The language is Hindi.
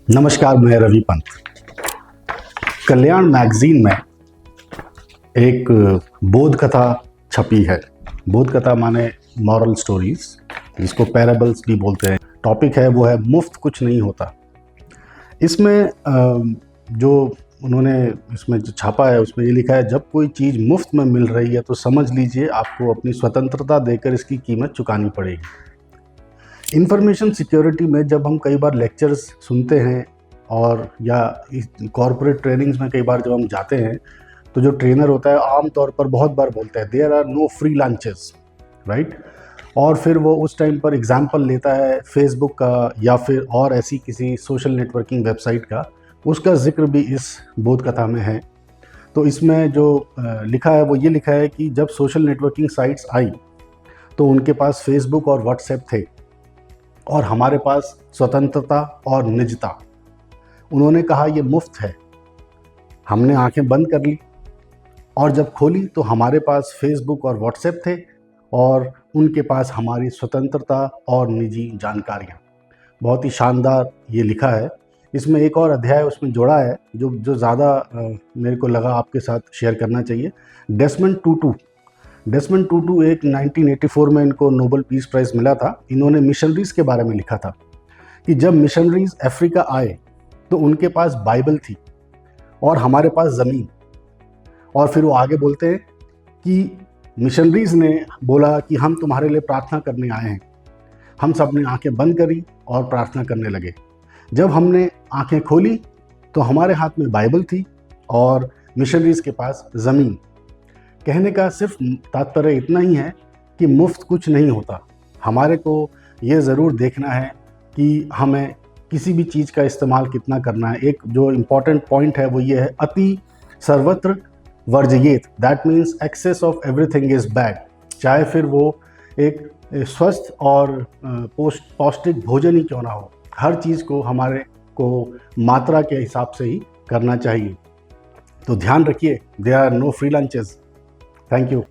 नमस्कार, मैं रवि पंत। कल्याण मैगजीन में एक बोध कथा छपी है। बोध कथा माने मॉरल स्टोरीज, जिसको पैराबल्स भी बोलते हैं। टॉपिक है वो है मुफ्त कुछ नहीं होता। इसमें जो उन्होंने इसमें जो छापा है उसमें ये लिखा है, जब कोई चीज़ मुफ्त में मिल रही है तो समझ लीजिए आपको अपनी स्वतंत्रता देकर इसकी कीमत चुकानी पड़ेगी। इंफॉर्मेशन सिक्योरिटी में जब हम कई बार लेक्चर्स सुनते हैं और या कॉर्पोरेट ट्रेनिंग्स में कई बार जब हम जाते हैं तो जो ट्रेनर होता है आमतौर पर बहुत बार बोलता है there are no free lunches, right. और फिर वो उस टाइम पर एग्जांपल लेता है फेसबुक का या फिर और ऐसी किसी सोशल नेटवर्किंग वेबसाइट का। उसका जिक्र भी इस बोध कथा में है। तो इसमें जो लिखा है वो ये लिखा है कि जब सोशल नेटवर्किंग साइट्स आई तो उनके पास फेसबुक और व्हाट्सएप थे और हमारे पास स्वतंत्रता और निजता। उन्होंने कहा ये मुफ्त है। हमने आंखें बंद कर ली और जब खोली तो हमारे पास फेसबुक और व्हाट्सएप थे और उनके पास हमारी स्वतंत्रता और निजी जानकारियाँ। बहुत ही शानदार ये लिखा है। इसमें एक और अध्याय उसमें जोड़ा है जो ज़्यादा मेरे को लगा आपके साथ शेयर करना चाहिए। डेसमंड टूटू एक 1984 में इनको नोबेल पीस प्राइज़ मिला था। इन्होंने मिशनरीज़ के बारे में लिखा था कि जब मिशनरीज़ अफ्रीका आए तो उनके पास बाइबल थी और हमारे पास ज़मीन। और फिर वो आगे बोलते हैं कि मिशनरीज़ ने बोला कि हम तुम्हारे लिए प्रार्थना करने आए हैं। हम सब ने आंखें बंद करी और प्रार्थना करने लगे। जब हमने आंखें खोली तो हमारे हाथ में बाइबल थी और मिशनरीज़ के पास ज़मीन। कहने का सिर्फ तात्पर्य इतना ही है कि मुफ्त कुछ नहीं होता। हमारे को ये ज़रूर देखना है कि हमें किसी भी चीज़ का इस्तेमाल कितना करना है। एक जो इम्पॉर्टेंट पॉइंट है वो ये है, अति सर्वत्र वर्जयेत। That means excess of everything is bad. चाहे फिर वो एक स्वस्थ और पौष्टिक भोजन ही क्यों ना हो, हर चीज़ को हमारे को मात्रा के हिसाब से ही करना चाहिए। तो ध्यान रखिए, there are no free lunches. Thank you.